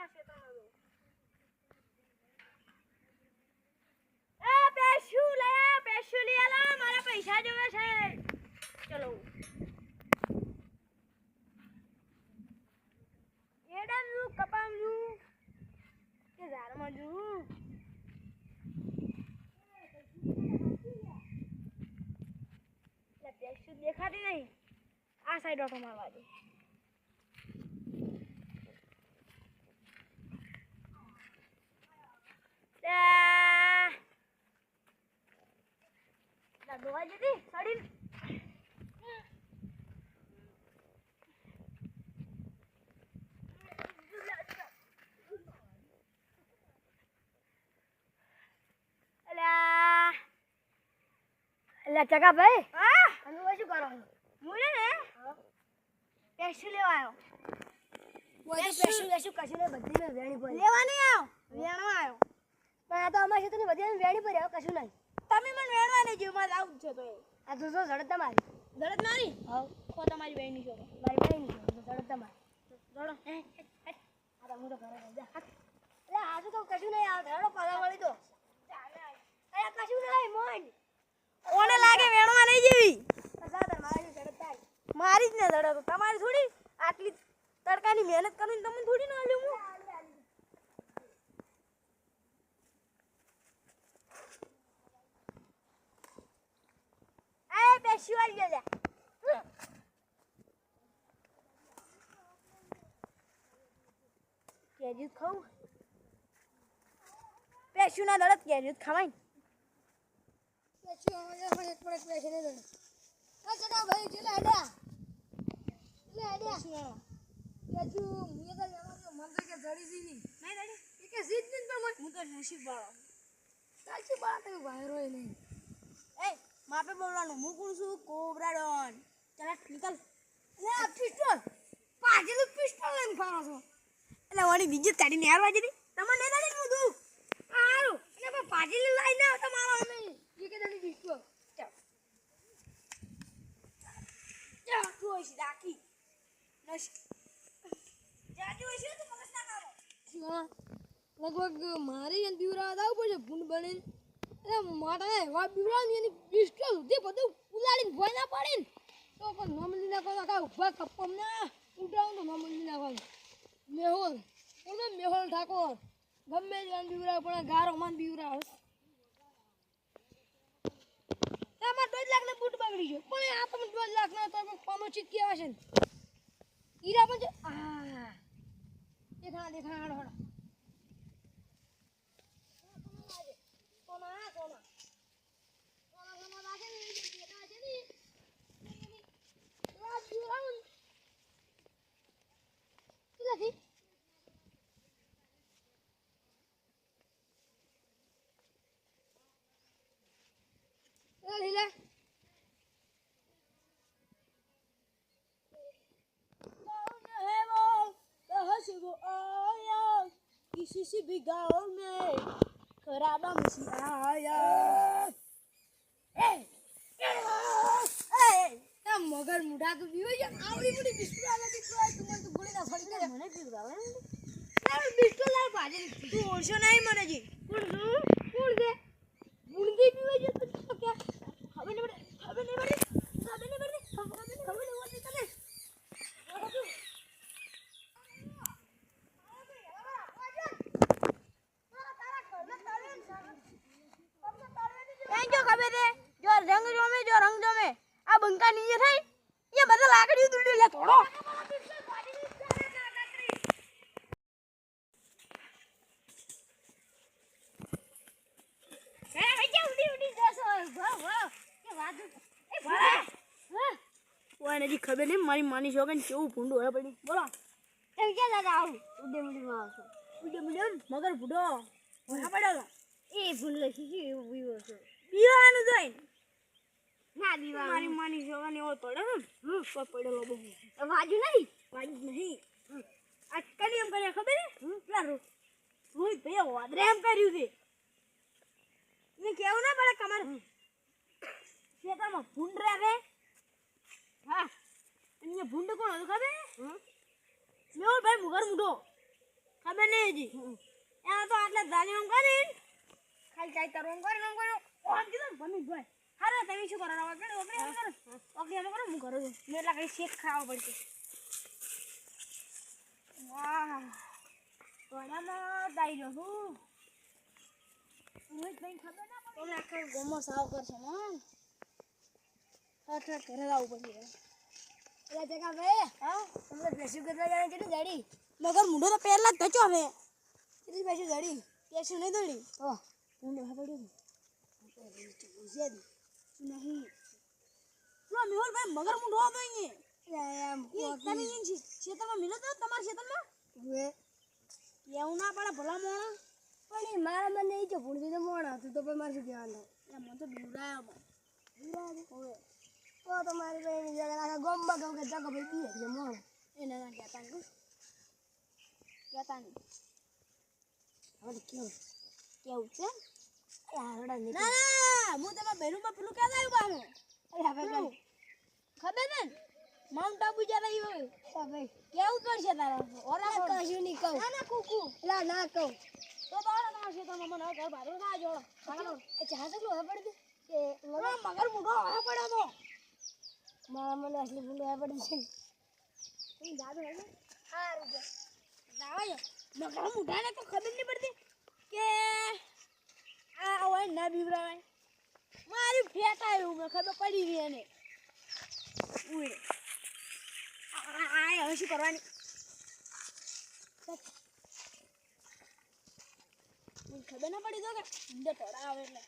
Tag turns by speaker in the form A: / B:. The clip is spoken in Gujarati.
A: ક્ષેત્રમાં જો એ પેશુ લઈ આલા મારા પૈસા જોવે છે ચલો એડમ નું કપામ નું કે ઝાડમાં જું પેશુ દેખાતી નહીં આ સાઈડ ઓટો મારવા દે દોવા જતી સડી અલ્યા ચકા ભાઈ હા તમે શું કરો મુને ને પેશુ લેવા આવ્યો કોઈ પેશુ કશું ને બધી મે વેણી પર લેવા નહીં આવ્યો વેણો આવ્યો પણ આ તો અમાર છે તો બધી વેણી પર આવ્યો કશું નહીં તમે મને વેણવા નહીં જો મારે આવું છે તો આ તો જો ઝડપ તમારી હા કો તમારી વેણી છો મારી વેણી છો ઝડપ તમારી જોડો આ તો હું તો ઘરે જા એટલે આ તો કશું નહીં આવ ધડો પાલા વળી દો અરે કશું નહીં મોન ઓને લાગે વેણવા નહીં જેવી સાદર મારી ઝડપ તારી મારી જ ને ધડો તમારી થોડી આટલી તડકાની મહેનત કરું તમને થોડી ના આલ્યું હું પેશુ આવી ગયા કેજુ ખાવ પેશુ ના દળત કેજુ ખાવાય પેશુ આવે પણ એક પડે પેશુ ને દળત આ ચકા ભાઈ જે લાડ્યા કેજુ મુએ તો લેવાનો મન તો કે જડી દી નહીં એ કે જીત નહીં પણ હું તો નસીબ વાળો સાચી વાત તો વાયરો નહીં એ માપે બોલવાનું હું કોણ છું કોબરા ડોન ચાલ નીકળ લે આ પિસ્તોલ પાજેલું પિસ્તોલ લઈને ફારો છો એટલે વળી બીજી કાઢીને હારવા જતી તમને નહીં દાડી હું દઉં હારું એટલે પણ પાજેલું લાઈને આવતા મારો અમે એ કે દાડી પિસ્તોલ ચાલ ચાલ તું ઓછી રાખી નસ જાજુ ઓછી તો મગજ ના કાઢો લગભગ મારી અને બીવરા દાવ પડશે ભૂંડ બનીને એ માટા એવા બીવરાની એની પિસ્તોલ સુધી બધું ઉલાડીને ભોય ના પાડીને તો પણ નમલી નાખો કા ઉભા કપમ ના ઉડાવ તો નમલી નાખવાનું મેહોલ ઓને મેહોલ ઠાકોર ગમે તે બીવરા પણ ગારો માન બીવરા હસ તમાર 2 લાખ ને બૂટ બગડી ગયો પણ આ તમે 2 લાખ ના તો પામો ચીકી આવે છે ઈરા પણ આ દેખા હડો किसी भी गाँव में खराबा मसी आया मगर मुढ़ा तो भी होया आवड़ी मुड़ी बिस्कुट आला की तो तुम तो गोली ना फड़ी करे मने पीर गावे यार बिस्कुट लाल बाजे तू ओरशो नहीं मने जी कौन दे मुंडी भी होया तो क्या हमें नहीं बड़े रंग जमे आ बंका नीचे થઈ ये બધા લાકડી ઉડી લે થોડો એ હઈ ઉડી જસો વાહ કે વાત એ ભલા ઓય નજી ખબર નહીં મારી માની છોકન કેવું ભૂંડો હે પડી બોલો એમ કે દાદા આવ ઉડે મુડી માં આવશો ઉડે મુડી મગર ભૂડો ઓય પડ્યો એ ભૂંડ લખી એવું બીવો છે બીવાનું જોઈ ના દીવા મારી માની જોવાની ઓય પડે કોઈ પડેલો બહુ વાજુ નહીં આ કલી એમ કરે ખબર હે પેલા રોહિત ભાઈ વાદરે એમ કર્યું છે ને કેવું ના પડે કમર ખેતરમાં ભૂંડ રહે હા અને ભૂંડ કોણ હતું ખબર મેહુલ ભાઈ મુગર મુઢો ખબર નહીં હજી એમાં તો આટલા ધાલી આમ કરી ખાલી કાઈ તારું આમ કરી આમ કીધું ભમી ભાઈ હારે તમે શું કરો ઓકે એમ કરો હું કરું છું મેં એટલા કઈ શેક ખાવા પડશે વાહ ગોડામાં દાઈ રહ્યો છું ખબર ના પડે આખા ગોમો સાવ કરશે ને હા ઘરે આવવું પડશે એટલે જગા ભાઈ હા તમને બેસી કરવા જાણે કેટલી ગાડી મગર મુંડો તો પહેલા જ ધચો હવે કેટલી બેસી ગાડી બેસી નહીં દોડી ઓ મુંડો હા પડ્યું નહીં લો મેહોલ ભાઈ મગર મુંડો હતો અહીંયા એમ તમે ઈન ખેતરમાં મિલો તો તમારા ખેતરમાં વે એવું ના પડે ભલા મોણા પણ એ મારા મને ઈ જો ભૂંડી તો મોણા હતું તો પણ મારે શું કહેવાનું એમ મને તો બીવડાયો હવે તો તમારી બેની જગ્યા આખા ગોમમાં કહું કે જગો ભાઈ પીએ છે મોણ એને ના કહેતા નહીં હવે કેવું છે ના ના હું તમારા બહેનુમાં પેલું કહેતા આવ્યું પાછું ખબર ને માઉન્ટ આબુ જરા ઈ ભાઈ કેવું પડશે તારા ઓરા કશું નહીં કહું ના કુકુ લા ના કહું તો તમારા ખેતરમાં મને ઘર ભાડું ના જોડો એ ચા કેટલું હવે પડી કે મગર મુઢો હવે પડ્યો તો મારા મને અસલી મુઢો હવે પડી છે તું જાદુ હે સારું છે જાવ મગર મુઢાને તો ખબર નહીં પડતી કે આ હોય ના બીવરાય મારી ફેટ આવ્યું મેં ખબર પડી ગઈ એને ઉડે આ હવે શું કરવાની ખબર ના પડી તો કે ઊંડે ટોળા આવે એટલે